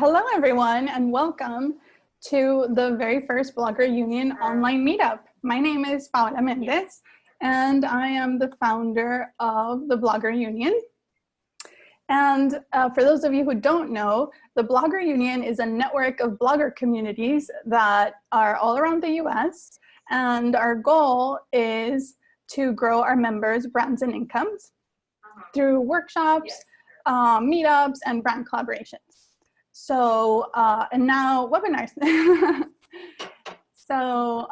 Hello, everyone, and welcome to the very first Blogger Union online meetup. My name is Paola Mendez, and I am the founder of the Blogger Union. And for those of you who don't know, the Blogger Union is a network of blogger communities that are all around the US. And our goal is to grow our members' brands and incomes through workshops, meetups, and brand collaborations. So, and now webinars. So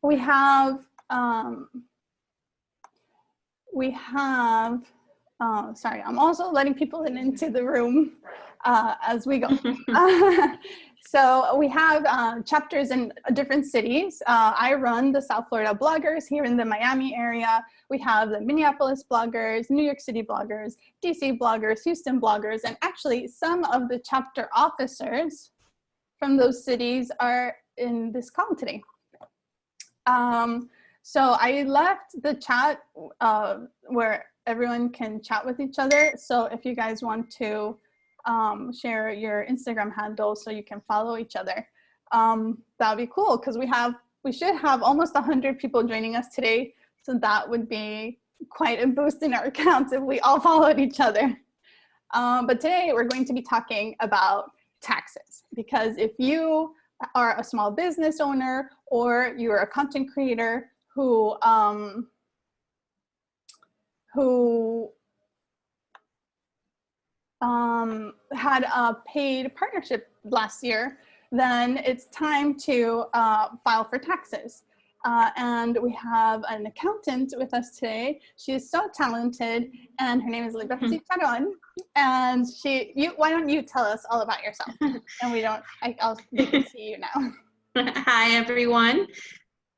we have, sorry, I'm also letting people into the room as we go. So we have chapters in different cities. I run the South Florida bloggers here in the Miami area. We have the Minneapolis bloggers, New York City bloggers, DC bloggers, Houston bloggers, and actually some of the chapter officers from those cities are in this call today. So I left the chat where everyone can chat with each other. So if you guys want to share your Instagram handle so you can follow each other, that would be cool, because we should have almost 100 people joining us today. So that would be quite a boost in our accounts if we all followed each other. But today we're going to be talking about taxes, because if you are a small business owner or you're a content creator who had a paid partnership last year, then it's time to file for taxes. And we have an accountant with us today. She is so talented, and her name is LeeBetsy Charon. And why don't you tell us all about yourself? And we can see you now. Hi, everyone.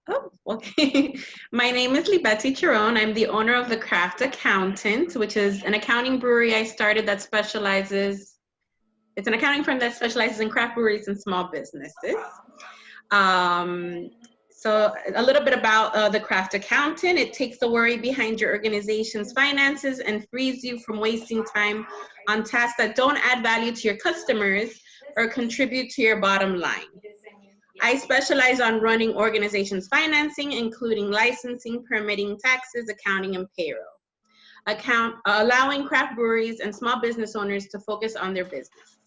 Oh, okay. My name is LeeBetsy Charon. I'm the owner of The Craft Accountant, which is an accounting brewery I started that specializes, it's an accounting firm that specializes in craft breweries and small businesses. So a little bit about The Craft Accountant. It takes the worry behind your organization's finances and frees you from wasting time on tasks that don't add value to your customers or contribute to your bottom line. I specialize on running organizations' financing, including licensing, permitting, taxes, accounting, and payroll, allowing craft breweries and small business owners to focus on their business.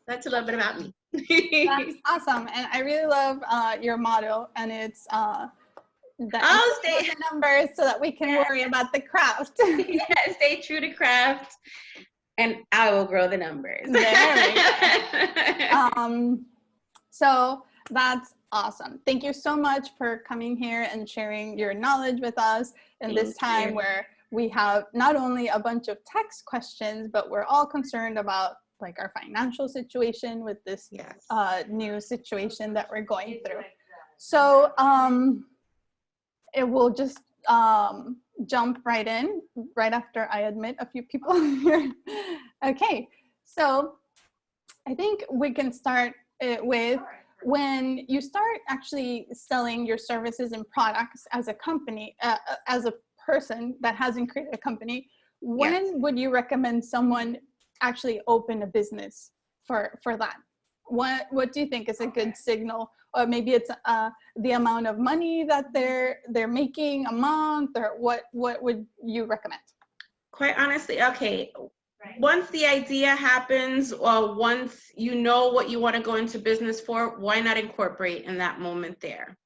That's a little bit about me. That's awesome. And I really love your motto, and it's the numbers so that we can worry about the craft. Yeah, stay true to craft, and I will grow the numbers. There we go. So that's awesome. Thank you so much for coming here and sharing your knowledge with us in this time where we have not only a bunch of tax questions, but we're all concerned about like our financial situation with this new situation that we're going through. So it will just jump right in right after I admit a few people here. Okay, so I think we can start it with when you start actually selling your services and products as a company, as a person that hasn't created a company, when would you recommend someone actually open a business for that? What do you think is a good signal? Or maybe it's the amount of money that they're making a month, or what would you recommend? Quite honestly, okay. Once the idea happens, or once you know what you want to go into business for, why not incorporate in that moment there?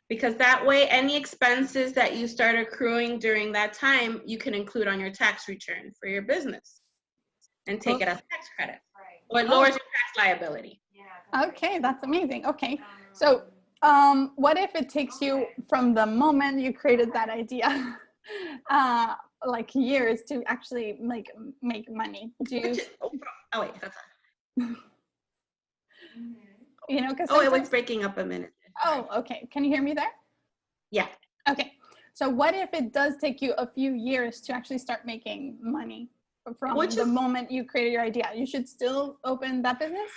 Because that way, any expenses that you start accruing during that time, you can include on your tax return for your business and take it as tax credit. So it lowers your tax liability. Okay, that's amazing. Okay, so what if it takes you from the moment you created that idea like years to actually make money? Oh wait, that's you know, because it was breaking up a minute. Oh, okay. Can you hear me there? Yeah. Okay. So what if it does take you a few years to actually start making money from the moment you created your idea? You should still open that business?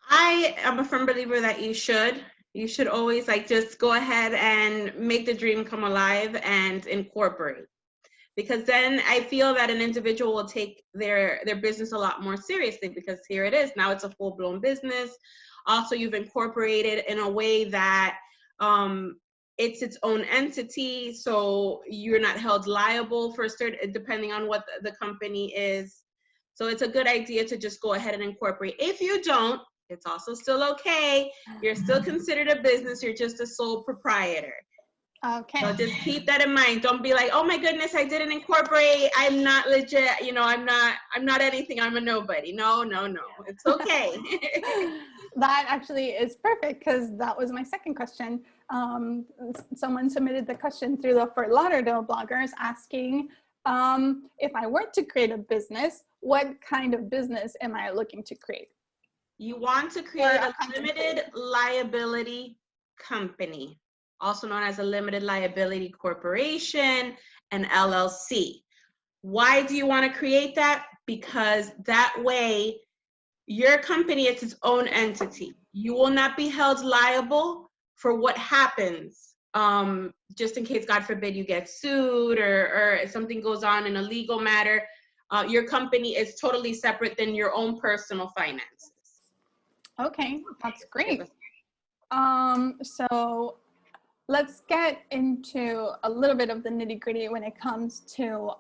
I am a firm believer that you should. You should always just go ahead and make the dream come alive and incorporate. because then I feel that an individual will take their business a lot more seriously, because here it is. Now it's a full-blown business. Also, you've incorporated in a way that it's its own entity, so you're not held liable for certain, depending on what the company is. So it's a good idea to just go ahead and incorporate. If you don't, it's also still okay. You're still considered a business. You're just a sole proprietor. Okay. So just keep that in mind. Don't be like, oh my goodness, I didn't incorporate. I'm not legit. You know, I'm not anything. I'm a nobody. No. It's okay. That actually is perfect, because that was my second question. Someone submitted the question through the Fort Lauderdale bloggers asking, if I were to create a business, what kind of business am I looking to create? You want to create a limited liability company, also known as a limited liability corporation, an LLC. Why do you want to create that? Because that way your company is its own entity. You will not be held liable for what happens, just in case, God forbid, you get sued or something goes on in a legal matter. Your company is totally separate than your own personal finances. Okay, that's great. So let's get into a little bit of the nitty-gritty when it comes to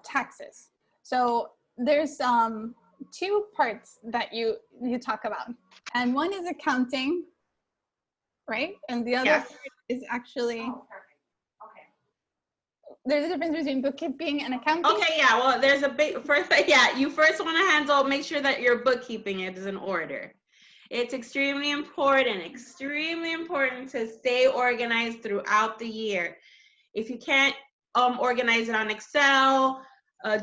taxes. So there's two parts that you talk about, and one is accounting, right? And the other part is actually, there's a difference between bookkeeping and accounting. Okay, yeah, well, there's a big, you first want to make sure that your bookkeeping is in order. It's extremely important to stay organized throughout the year. If you can't organize it on Excel,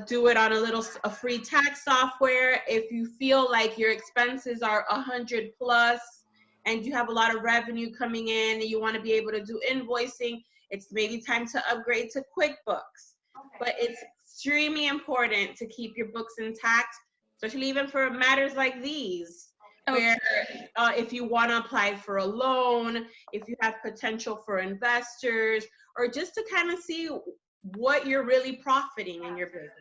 do it on a free tax software. If you feel like your expenses are 100 plus and you have a lot of revenue coming in and you want to be able to do invoicing, it's maybe time to upgrade to QuickBooks. Okay. But it's extremely important to keep your books intact, especially even for matters like these, where if you want to apply for a loan, if you have potential for investors, or just to kind of see what you're really profiting in your business.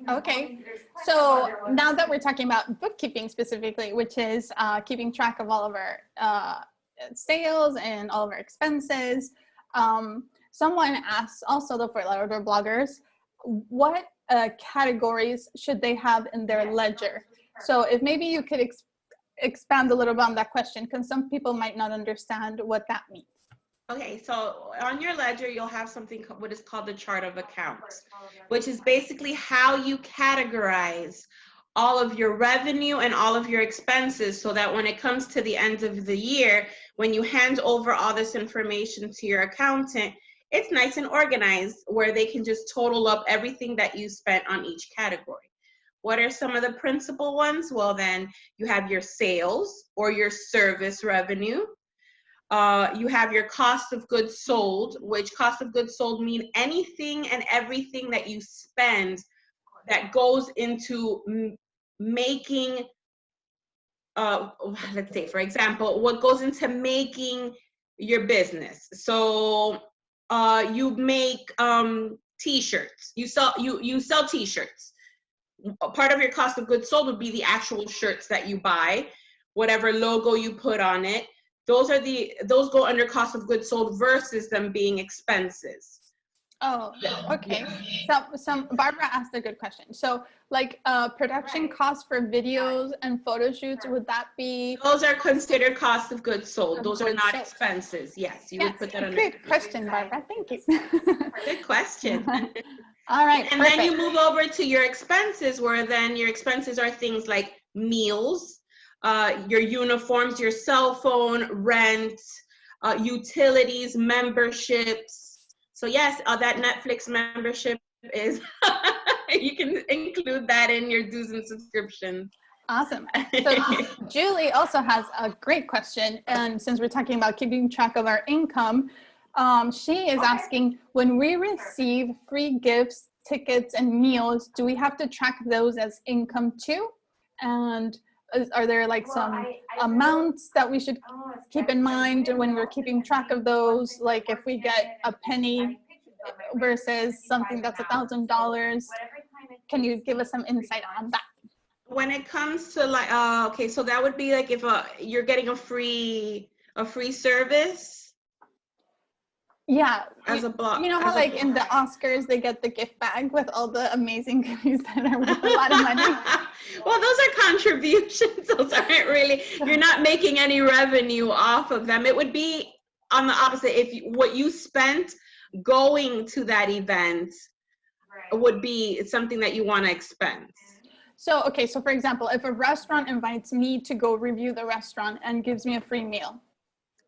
Okay, so now that we're talking about bookkeeping specifically, which is keeping track of all of our sales and all of our expenses, someone asked also the Fort Lauderdale bloggers, what categories should they have in their ledger? So if maybe you could expand a little bit on that question, because some people might not understand what that means. Okay, so on your ledger, you'll have something, what is called the chart of accounts, which is basically how you categorize all of your revenue and all of your expenses, so that when it comes to the end of the year, when you hand over all this information to your accountant, it's nice and organized, where they can just total up everything that you spent on each category. What are some of the principal ones? Well, then you have your sales or your service revenue. You have your cost of goods sold, which cost of goods sold mean anything and everything that you spend that goes into making, let's say, for example, what goes into making your business. So you make t-shirts, you sell t-shirts. Part of your cost of goods sold would be the actual shirts that you buy, whatever logo you put on it. Those go under cost of goods sold versus them being expenses. Oh, okay. So Barbara asked a good question. So like production costs for videos and photo shoots, would that be? Those are considered cost of goods sold. Those are not expenses. Yes, you would put that under. Good question, Barbara. Thank you. Good question. All right. And then you move over to your expenses, where then your expenses are things like meals, your uniforms, your cell phone, rent, utilities, memberships. So yes, that Netflix membership is, you can include that in your dues and subscriptions. Awesome. So Julie also has a great question. And since we're talking about keeping track of our income, she is asking, when we receive free gifts, tickets, and meals, do we have to track those as income too? And are there like some amounts that we should keep in mind when we're keeping track of those? Like if we get a penny versus something that's $1,000? Can you give us some insight on that? When it comes to like, okay, so that would be like if you're getting a free service. Yeah. As a block. You know how like in the Oscars, they get the gift bag with all the amazing goodies that are worth a lot of money? Well, those are contributions. Those aren't really, you're not making any revenue off of them. It would be on the opposite. If what you spent going to that event would be something that you want to expense. So, okay, so for example, if a restaurant invites me to go review the restaurant and gives me a free meal,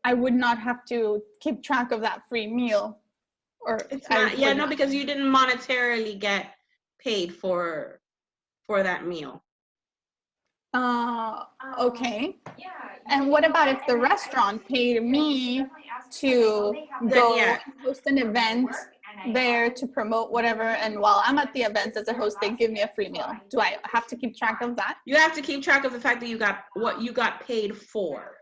I would not have to keep track of that free meal. Or it's not, yeah, no, because you didn't monetarily get paid for that meal. Okay. And what about if the restaurant paid me to go host an event there to promote whatever, and while I'm at the event as a host, they give me a free meal? Do I have to keep track of that? You have to keep track of the fact that you got what you got paid for.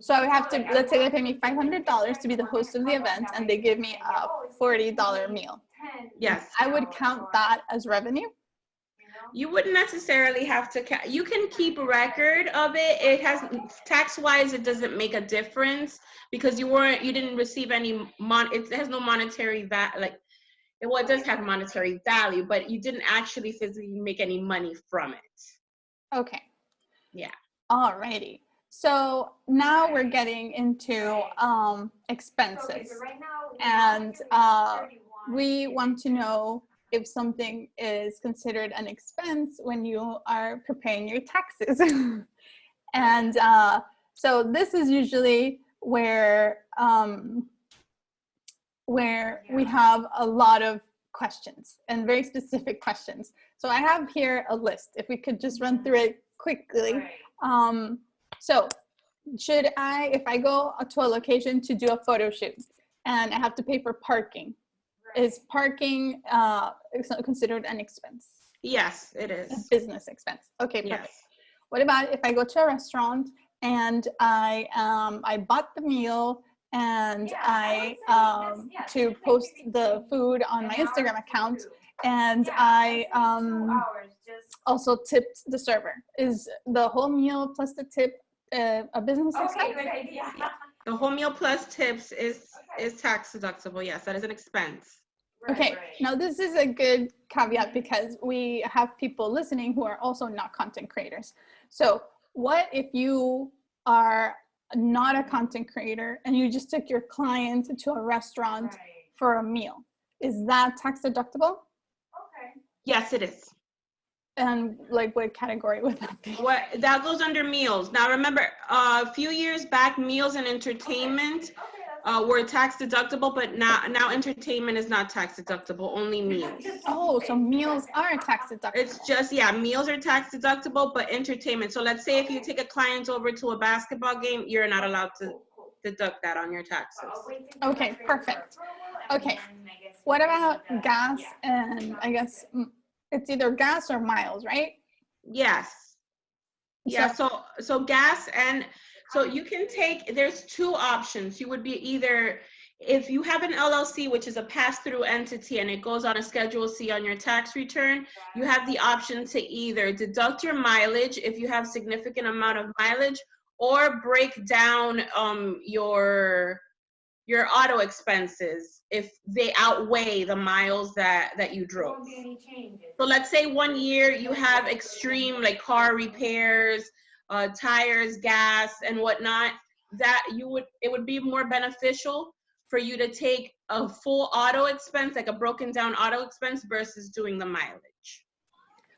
So I have to, let's say they pay me $500 to be the host of the event and they give me a $40 meal. Yes. I would count that as revenue? You wouldn't necessarily have to, you can keep a record of it. It has, tax-wise, it doesn't make a difference because you didn't receive any, it has no monetary value, like, well, it does have monetary value, but you didn't actually physically make any money from it. Okay. Yeah. Alrighty. So now we're getting into expenses. And we want to know if something is considered an expense when you are preparing your taxes. And so this is usually where we have a lot of questions and very specific questions. So I have here a list, if we could just run through it quickly. So should I, if I go to a location to do a photo shoot and I have to pay for parking, is parking considered an expense? Yes, it is. A business expense. Okay, perfect. Yes. What about if I go to a restaurant and I bought the meal and to post the food on my Instagram account, and I also tipped the server? Is the whole meal plus the tip a business expense? The whole meal plus tips is tax deductible. Yes, that is an expense. Okay, now this is a good caveat because we have people listening who are also not content creators. So what if you are not a content creator and you just took your client to a restaurant for a meal? Is that tax deductible? Okay. Yes, it is. And like what category would that be? What that goes under meals. Now remember, a few years back, meals and entertainment were tax deductible, but now entertainment is not tax deductible, only meals. Oh, so meals are tax deductible. It's just, yeah, meals are tax deductible, but entertainment. So let's say if you take a client over to a basketball game, you're not allowed to deduct that on your taxes. Okay, perfect. Okay, what about gas and, I guess it's either gas or miles, right? Yes. Yeah, so gas, and so you can take, there's two options. You would be either, if you have an LLC, which is a pass-through entity, and it goes on a Schedule C on your tax return, you have the option to either deduct your mileage if you have significant amount of mileage, or break down your auto expenses if they outweigh the miles that you drove. So let's say 1 year you have extreme like car repairs, tires, gas, and whatnot, that it would be more beneficial for you to take a full auto expense, like a broken down auto expense, versus doing the mileage.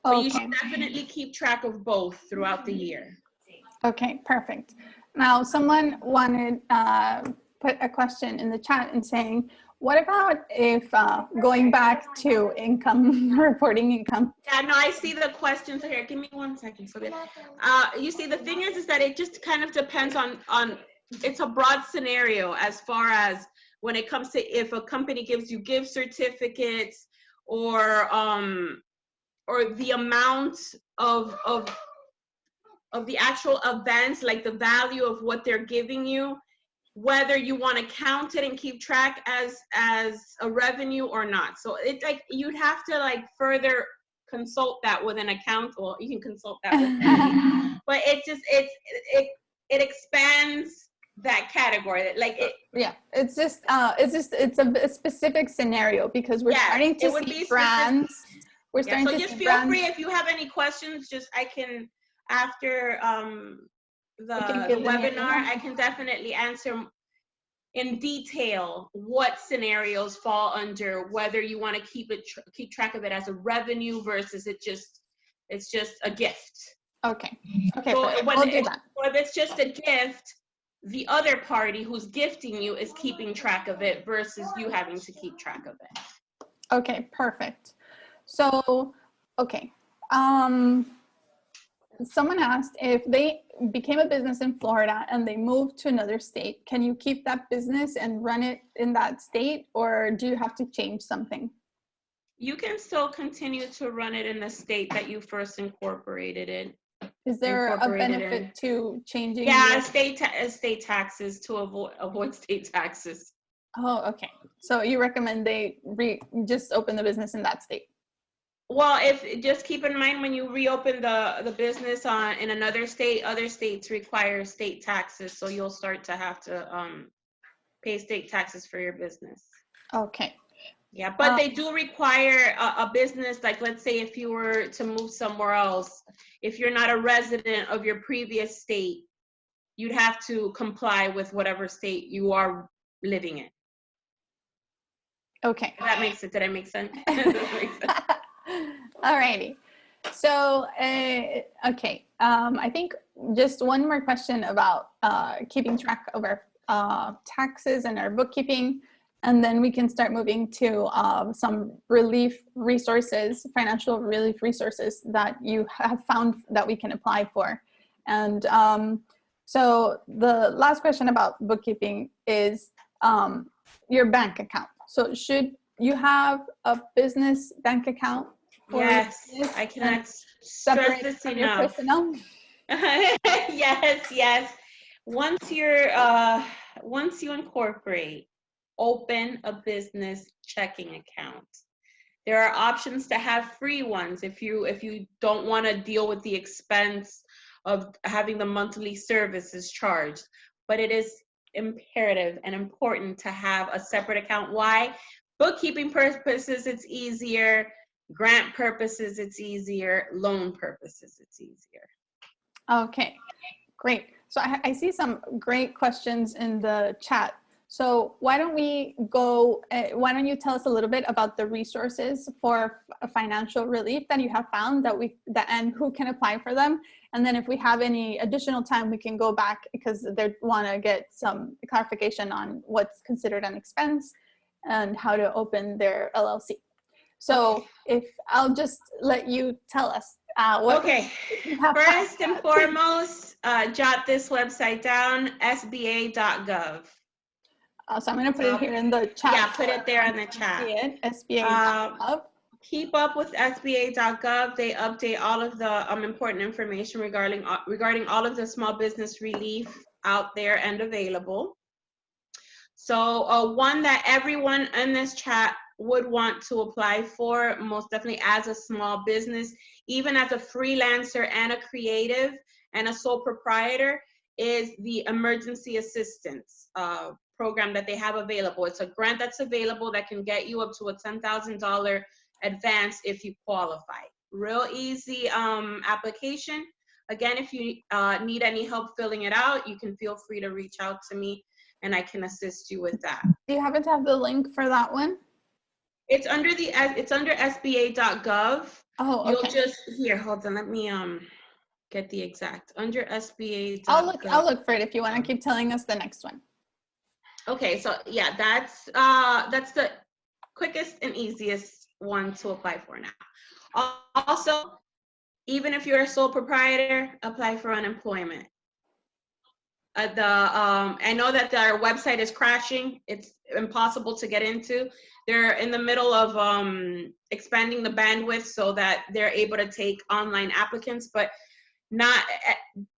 Okay. But you should definitely keep track of both throughout the year. Okay, perfect. Now someone wanted put a question in the chat and saying, what about if going back to income, reporting income? Yeah, no, I see the questions here. Give me 1 second. So you see, the thing is that it just kind of depends on it's a broad scenario as far as when it comes to if a company gives you gift certificates or the amount of the actual events, like the value of what they're giving you. whether you want to count it and keep track as a revenue or not. So it's like you'd have to like further consult that with an accountant, or you can consult that with me. But it just it expands that category. Like it, yeah, it's a specific scenario because we're starting to see brands. We're starting to see just feel free if you have any questions. Just I can after the webinar, I can definitely answer in detail what scenarios fall under whether you want to keep track of it as a revenue versus it's just a gift. Okay. So if it's just a gift, the other party who's gifting you is keeping track of it versus you having to keep track of it. Okay, perfect. So, okay. Someone asked if they became a business in Florida and they moved to another state, can you keep that business and run it in that state, or do you have to change something? You can still continue to run it in the state that you first incorporated in. Is there a benefit to changing? Yeah, state taxes to avoid state taxes. Oh, okay. So you recommend they just open the business in that state? Well, just keep in mind when you reopen the business in another state, other states require state taxes, so you'll start to have to pay state taxes for your business. Okay. Yeah, but they do require a business, like let's say if you were to move somewhere else, if you're not a resident of your previous state, you'd have to comply with whatever state you are living in. Okay. That makes it. Did I make sense? Alrighty. So, okay. I think just one more question about keeping track of our taxes and our bookkeeping, and then we can start moving to some relief resources, financial relief resources that you have found that we can apply for. And so the last question about bookkeeping is your bank account. So should you have a business bank account? Yes, I cannot stress this enough. Yes. Once you incorporate, open a business checking account. There are options to have free ones if you don't want to deal with the expense of having the monthly services charged. But it is imperative and important to have a separate account. Why? Bookkeeping purposes, it's easier. Grant purposes, it's easier. Loan purposes, it's easier. Okay, great. So I see some great questions in the chat. So why don't you tell us a little bit about the resources for financial relief that you have found and who can apply for them? And then if we have any additional time, we can go back because they want to get some clarification on what's considered an expense and how to open their LLC. So if I'll just let you tell us. Okay, first and foremost, jot this website down, sba.gov. So I'm going to put it here in the chat. Yeah, put it there in the chat. SBA.gov. Keep up with SBA.gov. They update all of the important information regarding all of the small business relief out there and available. So one that everyone in this chat would want to apply for, most definitely as a small business, even as a freelancer and a creative and a sole proprietor, is the emergency assistance program that they have available. It's a grant that's available that can get you up to a $10,000 advance if you qualify. Real easy application. Again, if you need any help filling it out, you can feel free to reach out to me and I can assist you with that. Do you happen to have the link for that one? It's under SBA.gov. Oh, okay. You'll just hold on. Let me get the exact under SBA.gov. I'll look for it if you want to keep telling us the next one. Okay, so yeah, that's the quickest and easiest one to apply for now. Also, even if you're a sole proprietor, apply for unemployment. I know that their website is crashing. It's impossible to get into. They're in the middle of expanding the bandwidth so that they're able to take online applicants, but not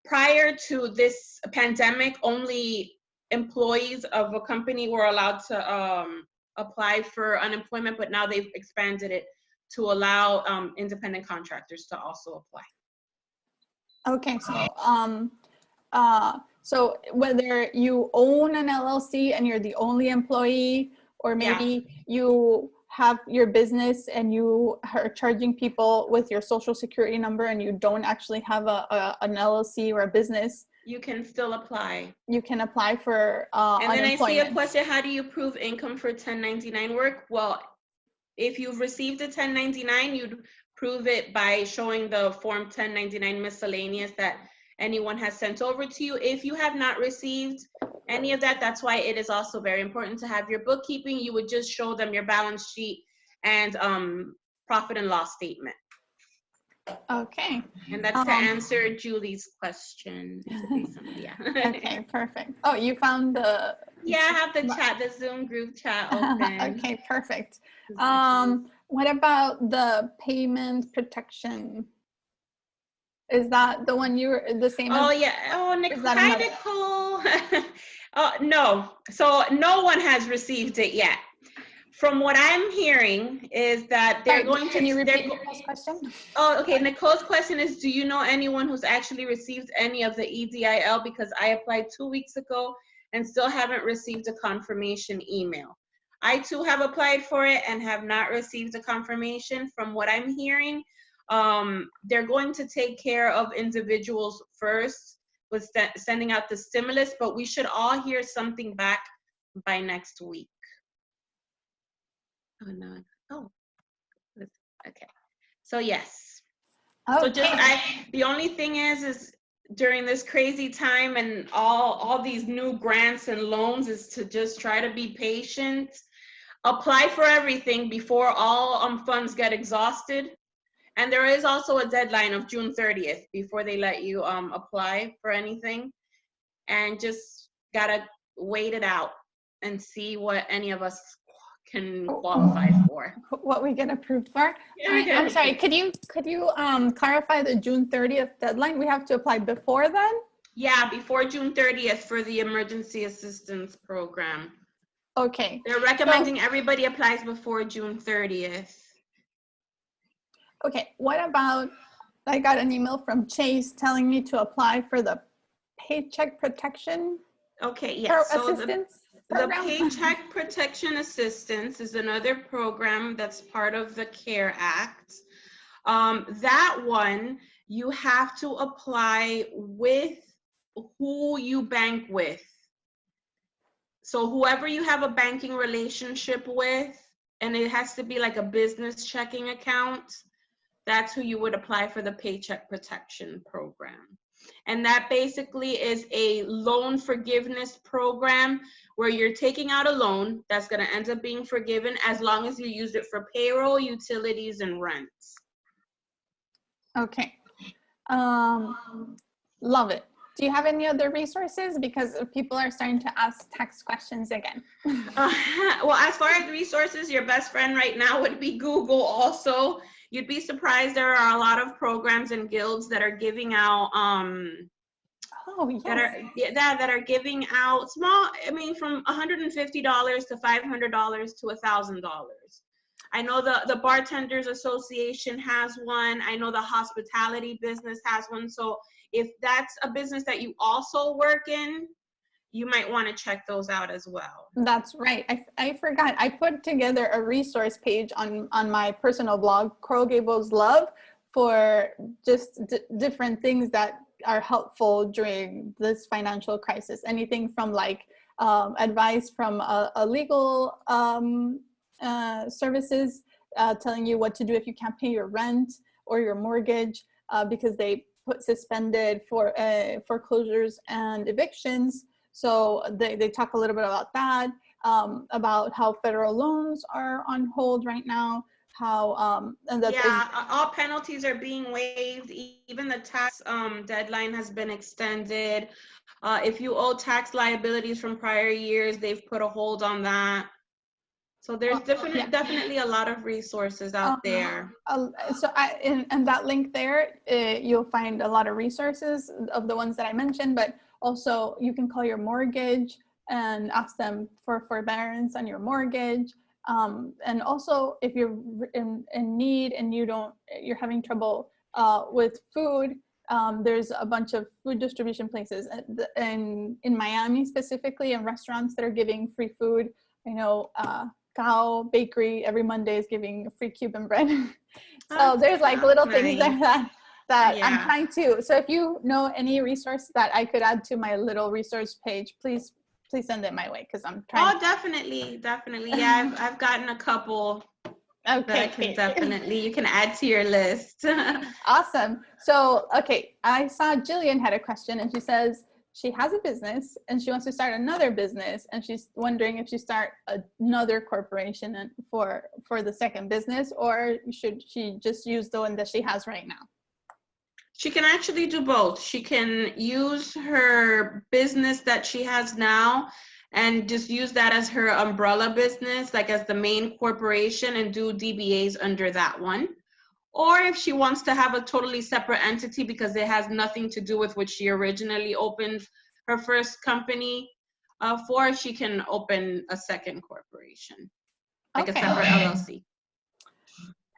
prior to this pandemic, only employees of a company were allowed to apply for unemployment, but now they've expanded it to allow independent contractors to also apply. Okay, so whether you own an LLC and you're the only employee, or maybe you have your business and you are charging people with your social security number and you don't actually have an LLC or a business, you can still apply. You can apply for and then unemployment. I see a question, how do you prove income for 1099 work? Well, if you've received a 1099, you'd prove it by showing the form 1099 miscellaneous that anyone has sent over to you. If you have not received any of that, that's why it is also very important to have your bookkeeping. You would just show them your balance sheet and profit and loss statement. Okay. And that's to answer Julie's question. Yeah. Okay, perfect. Oh, you found the... Yeah, I have the Zoom group chat open. Okay, perfect. What about the payment protection? Is that the one you were the same? Oh, yeah. Oh, hi, Nicole. No. So no one has received it yet. From what I'm hearing is that they're going to... Can you repeat Nicole's question? Oh, okay. Nicole's question is, do you know anyone who's actually received any of the EDIL? Because I applied 2 weeks ago and still haven't received a confirmation email. I too have applied for it and have not received a confirmation. From what I'm hearing, they're going to take care of individuals first with sending out the stimulus, but we should all hear something back by next week. Oh, no. Oh, okay. So yes. Okay. So just the only thing is during this crazy time and all these new grants and loans is to just try to be patient. Apply for everything before all funds get exhausted. And there is also a deadline of June 30th before they let you apply for anything. And just gotta wait it out and see what any of us can qualify for. What we get approved for? I'm sorry, could you clarify the June 30th deadline? We have to apply before then? Yeah, before June 30th for the emergency assistance program. Okay. They're recommending everybody applies before June 30th. Okay, what about, I got an email from Chase telling me to apply for the Paycheck Protection Assistance. The Paycheck Protection Assistance is another program that's part of the CARE Act. That one, you have to apply with who you bank with. So whoever you have a banking relationship with, and it has to be like a business checking account, that's who you would apply for the Paycheck Protection Program. And that basically is a loan forgiveness program where you're taking out a loan that's going to end up being forgiven as long as you use it for payroll, utilities, and rents. Okay. Love it. Do you have any other resources? Because people are starting to ask tax questions again. Well, as far as resources, your best friend right now would be Google also. You'd be surprised there are a lot of programs and guilds that are giving out that are giving out small, I mean, from $150 to $500 to $1,000. I know the Bartenders Association has one. I know the hospitality business has one. So if that's a business that you also work in, you might want to check those out as well. That's right. I forgot. I put together a resource page on my personal blog, Coral Gables Love, for just different things that are helpful during this financial crisis. Anything from like advice from a legal services, telling you what to do if you can't pay your rent or your mortgage because they put suspended for foreclosures and evictions. So they talk a little bit about that, about how federal loans are on hold right now, how and that all penalties are being waived. Even the tax deadline has been extended. If you owe tax liabilities from prior years, they've put a hold on that. So there's definitely a lot of resources out there. So in that link there, you'll find a lot of resources of the ones that I mentioned, but also you can call your mortgage and ask them for forbearance on your mortgage. And also, if you're in need and you're having trouble with food, there's a bunch of food distribution places in Miami specifically, and restaurants that are giving free food. I know Cow Bakery every Monday is giving free Cuban bread. So there's like little things like that I'm trying to. So if you know any resource that I could add to my little resource page, please send it my way, because I'm trying. Oh, definitely. Yeah, I've gotten a couple. Okay, that I can definitely, you can add to your list. Awesome. So, okay, I saw Jillian had a question, and she says she has a business and she wants to start another business, and she's wondering if she start another corporation for the second business, or should she just use the one that she has right now? She can actually do both. She can use her business that she has now and just use that as her umbrella business, like as the main corporation, and do DBAs under that one. Or if she wants to have a totally separate entity because it has nothing to do with what she originally opened her first company for, she can open a second corporation, like a separate LLC.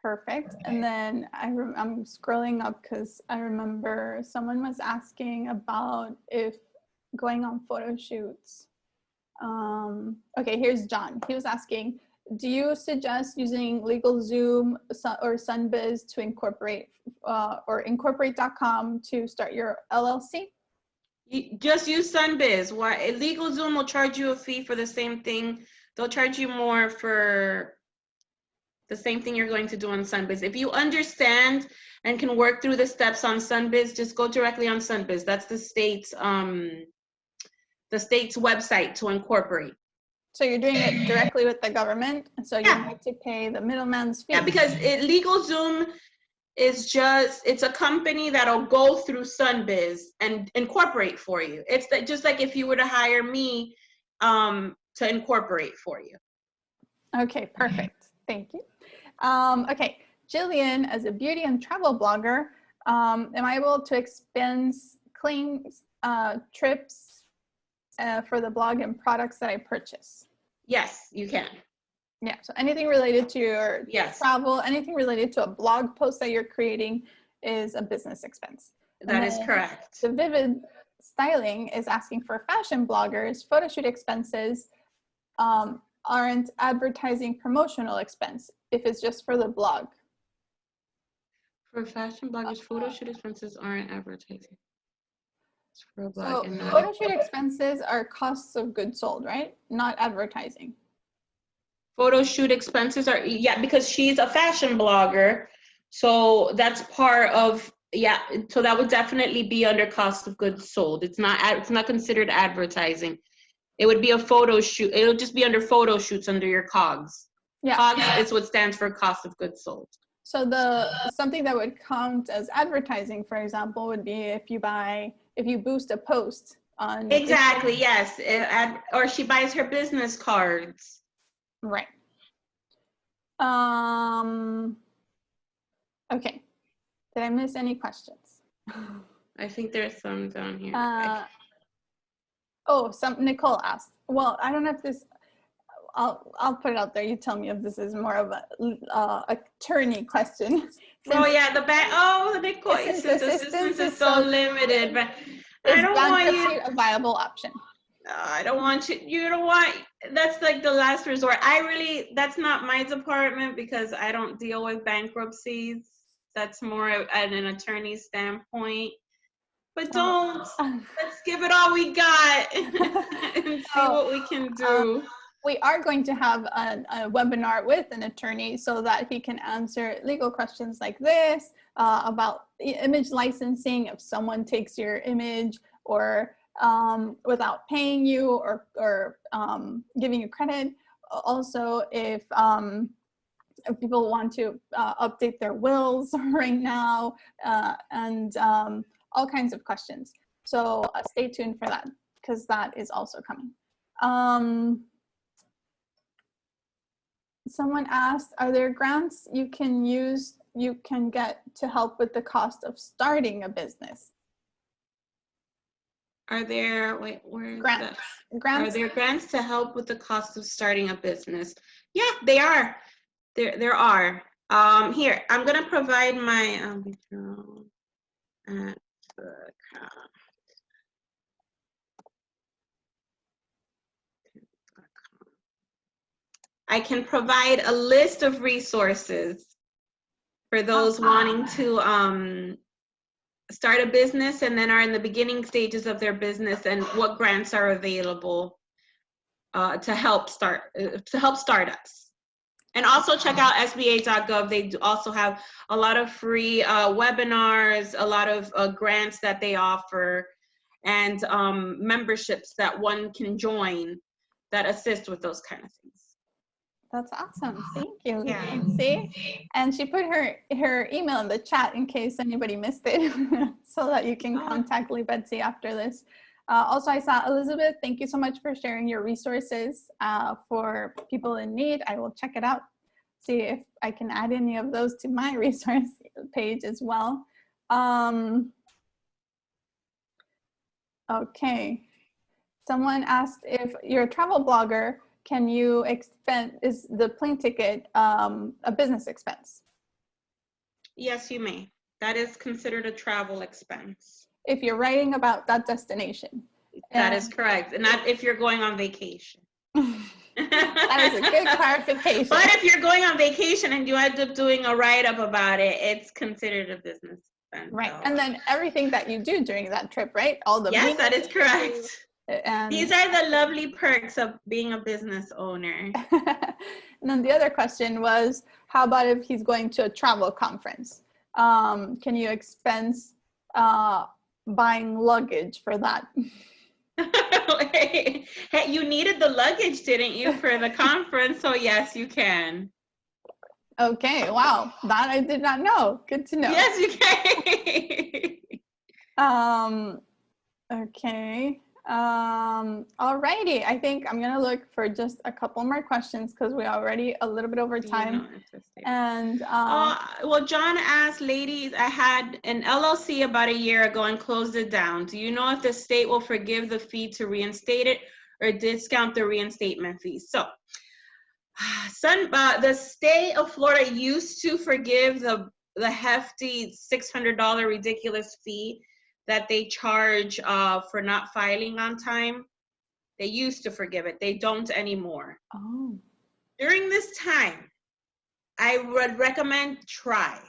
Perfect. And then I'm scrolling up because I remember someone was asking about if going on photo shoots. Okay, here's John. He was asking, do you suggest using LegalZoom or Sunbiz to incorporate or incorporate.com to start your LLC? Just use Sunbiz. Why? LegalZoom will charge you a fee for the same thing. They'll charge you more for the same thing you're going to do on Sunbiz. If you understand and can work through the steps on Sunbiz, just go directly on Sunbiz. That's the state's website to incorporate. So you're doing it directly with the government, and so you don't have to pay the middleman's fee. Yeah, because LegalZoom is it's a company that'll go through Sunbiz and incorporate for you. It's just like if you were to hire me to incorporate for you. Okay, perfect. Thank you. Okay, Jillian, as a beauty and travel blogger, am I able to expense claims, trips for the blog and products that I purchase? Yes, you can. Yeah, so anything related to your travel, anything related to a blog post that you're creating is a business expense. That is correct. The Vivid Styling is asking for fashion bloggers, photo shoot expenses aren't advertising promotional expense if it's just for the blog. For fashion bloggers, photo shoot expenses aren't advertising. It's for a blog. So photo shoot expenses are costs of goods sold, right? Not advertising. Photo shoot expenses are, because she's a fashion blogger. So that's part of, so that would definitely be under cost of goods sold. It's not considered advertising. It would be a photo shoot. It'll just be under photo shoots under your COGS. Yeah. COGS is what stands for cost of goods sold. So something that would count as advertising, for example, would be if you boost a post on. Exactly. Yes. Or she buys her business cards. Right. Okay. Did I miss any questions? I think there's some down here. Nicole asked. Well, I don't know if this. I'll put it out there. You tell me if this is more of a attorney question. Nicole, assistance is so limited, but I don't want you a viable option. I don't want you. You don't want. That's like the last resort. That's not my department because I don't deal with bankruptcies. That's more at an attorney's standpoint. But let's give it all we got and see what we can do. We are going to have a webinar with an attorney so that he can answer legal questions like this about image licensing if someone takes your image or without paying you or giving you credit. Also, if people want to update their wills right now and all kinds of questions. So stay tuned for that because that is also coming. Someone asked, are there grants you can get to help with the cost of starting a business? Are there, wait, where's grants? Are there grants to help with the cost of starting a business? Yeah, they are. There are. Here, I'm gonna provide my I can provide a list of resources for those wanting to start a business and then are in the beginning stages of their business, and what grants are available to help startups. And also check out SBA.gov. They do also have a lot of free webinars, a lot of grants that they offer, and memberships that one can join that assist with those kind of things. That's awesome. Thank you. Yeah. See, and she put her email in the chat in case anybody missed it, so that you can contact LeeBetsy after this. Also, I saw Elizabeth. Thank you so much for sharing your resources for people in need. I will check it out, see if I can add any of those to my resource page as well. Okay. Someone asked if you're a travel blogger, can you expense, is the plane ticket a business expense? Yes, you may. That is considered a travel expense. If you're writing about that destination. That is correct. And not if you're going on vacation. That is a good clarification. But if you're going on vacation and you end up doing a write-up about it, it's considered a business expense. Right. And then everything that you do during that trip, right? All the yes, that is correct. And these are the lovely perks of being a business owner. And then the other question was, how about if he's going to a travel conference? Can you expense buying luggage for that? Hey, you needed the luggage, didn't you, for the conference? So yes, you can. Okay, wow, that I did not know. Good to know. Yes, you can. Okay. Alrighty, I think I'm gonna look for just a couple more questions because we're already a little bit over time. And well, John asked, ladies, I had an LLC about a year ago and closed it down. Do you know if the state will forgive the fee to reinstate it or discount the reinstatement fee? So the state of Florida used to forgive the hefty $600 ridiculous fee that they charge for not filing on time. They used to forgive it. They don't anymore. Oh. During this time, I would recommend try.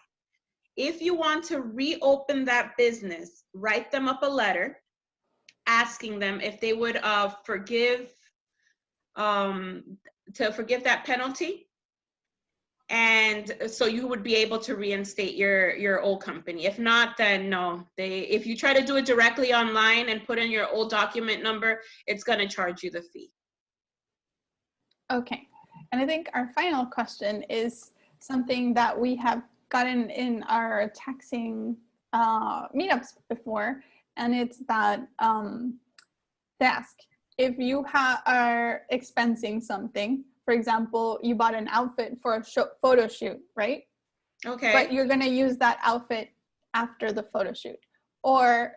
If you want to reopen that business, write them up a letter asking them if they would forgive that penalty. And so you would be able to reinstate your old company. If not, then no. If you try to do it directly online and put in your old document number, it's going to charge you the fee. Okay. And I think our final question is something that we have gotten in our taxing meetups before, and it's that they ask if you are expensing something. For example, you bought an outfit for a photo shoot, right? Okay. But you're going to use that outfit after the photo shoot. Or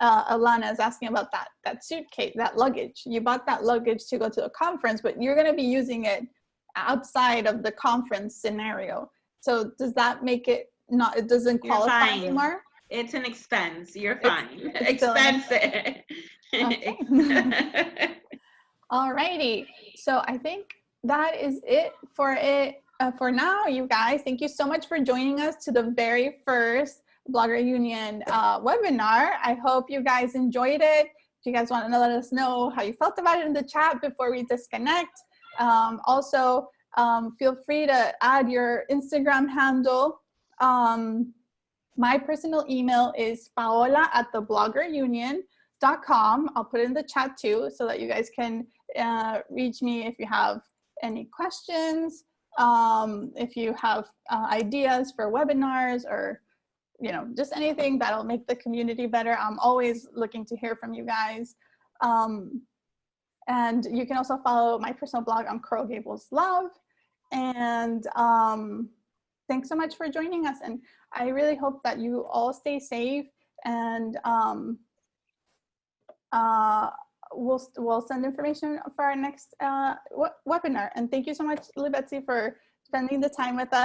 Alana is asking about that suitcase, that luggage. You bought that luggage to go to a conference, but you're going to be using it outside of the conference scenario. So does that make it not, it doesn't qualify anymore? It's an expense. You're fine. Expense it. Okay. Alrighty. So I think that is it for now, you guys. Thank you so much for joining us to the very first Blogger Union webinar. I hope you guys enjoyed it. If you guys want to let us know how you felt about it in the chat before we disconnect. Also, feel free to add your Instagram handle. My personal email is paola@thebloggerunion.com. I'll put it in the chat too, so that you guys can reach me if you have any questions, if you have ideas for webinars, or just anything that'll make the community better. I'm always looking to hear from you guys. And you can also follow my personal blog on Coral Gables Love. And thanks so much for joining us. And I really hope that you all stay safe and we'll send information for our next webinar. And thank you so much, LeeBetsy, for spending the time with us.